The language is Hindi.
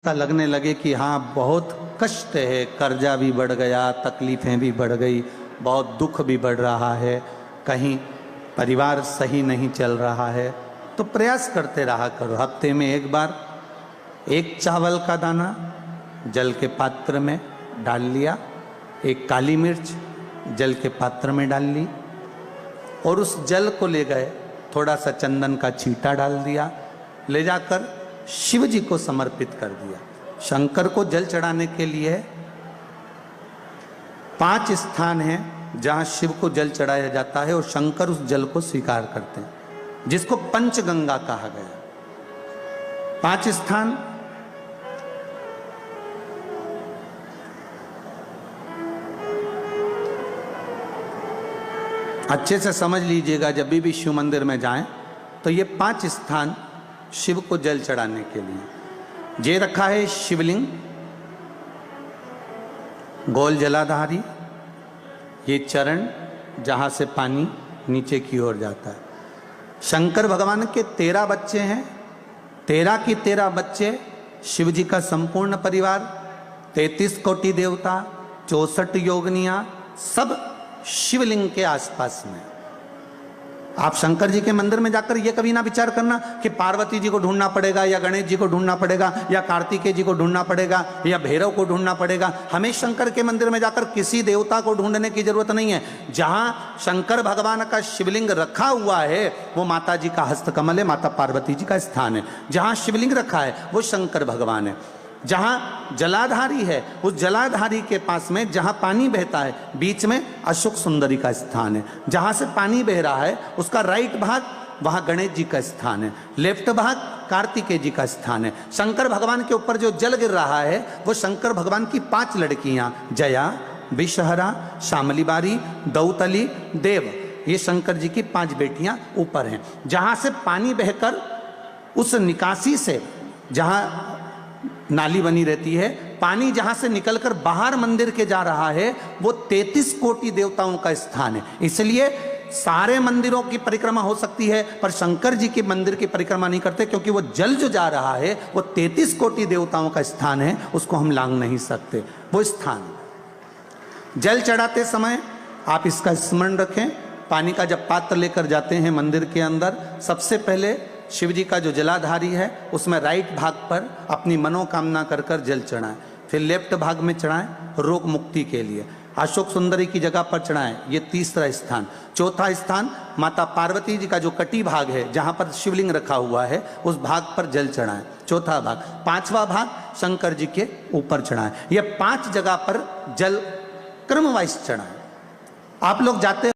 लगने लगे कि हाँ बहुत कष्ट है, कर्जा भी बढ़ गया, तकलीफ़ें भी बढ़ गई, बहुत दुख भी बढ़ रहा है, कहीं परिवार सही नहीं चल रहा है, तो प्रयास करते रहा करो। हफ्ते में एक बार एक चावल का दाना जल के पात्र में डाल लिया, एक काली मिर्च जल के पात्र में डाल ली और उस जल को ले गए, थोड़ा सा चंदन का छींटा डाल दिया, ले जाकर शिव जी को समर्पित कर दिया। शंकर को जल चढ़ाने के लिए 5 स्थान हैं जहां शिव को जल चढ़ाया जाता है और शंकर उस जल को स्वीकार करते हैं, जिसको पंचगंगा कहा गया। 5 स्थान अच्छे से समझ लीजिएगा, जब भी शिव मंदिर में जाएं तो ये 5 स्थान शिव को जल चढ़ाने के लिए ये रखा है। शिवलिंग, गोल जलाधारी, ये चरण जहां से पानी नीचे की ओर जाता है। शंकर भगवान के 13 बच्चे हैं, 13 की 13 बच्चे, शिव जी का संपूर्ण परिवार, 33 कोटि देवता, 64 योगनियां, सब शिवलिंग के आसपास में। आप शंकर जी के मंदिर में जाकर ये कभी ना विचार करना कि पार्वती जी को ढूंढना पड़ेगा या गणेश जी को ढूंढना पड़ेगा या कार्तिकेय जी को ढूंढना पड़ेगा या भैरव को ढूंढना पड़ेगा। हमें शंकर के मंदिर में जाकर किसी देवता को ढूंढने की जरूरत नहीं है। जहां शंकर भगवान का शिवलिंग रखा हुआ है वो माता जी का हस्तकमल है, माता पार्वती जी का स्थान है। जहां शिवलिंग रखा है वो शंकर भगवान है। जहां जलाधारी है उस जलाधारी के पास में जहां पानी बहता है बीच में अशोक सुंदरी का स्थान है। जहां से पानी बह रहा है उसका राइट भाग वहां गणेश जी का स्थान है, लेफ्ट भाग कार्तिकेय जी का स्थान है। शंकर भगवान के ऊपर जो जल गिर रहा है वो शंकर भगवान की 5 लड़कियां, जया, विषहरा, शामली बारी, दौतली, देव, ये शंकर जी की 5 बेटियां ऊपर हैं। जहां से पानी बहकर उस निकासी से, जहां नाली बनी रहती है, पानी जहां से निकलकर बाहर मंदिर के जा रहा है वो 33 कोटि देवताओं का स्थान है। इसलिए सारे मंदिरों की परिक्रमा हो सकती है पर शंकर जी के मंदिर की परिक्रमा नहीं करते, क्योंकि वो जल जो जा रहा है वो 33 कोटि देवताओं का स्थान है, उसको हम लांघ नहीं सकते। वो स्थान जल चढ़ाते समय आप इसका स्मरण रखें। पानी का जब पात्र लेकर जाते हैं मंदिर के अंदर, सबसे पहले शिव जी का जो जलाधारी है उसमें राइट भाग पर अपनी मनोकामना कर कर जल चढ़ाएं, फिर लेफ्ट भाग में चढ़ाएं रोग मुक्ति के लिए। अशोक सुंदरी की जगह पर चढ़ाएं, ये 3रा स्थान। 4था स्थान माता पार्वती जी का जो कटी भाग है जहां पर शिवलिंग रखा हुआ है उस भाग पर जल चढ़ाएं, 4था भाग। 5वां भाग शंकर जी के ऊपर चढ़ाएं। ये 5 जगह पर जल क्रमवाइज चढ़ाएं। आप लोग जाते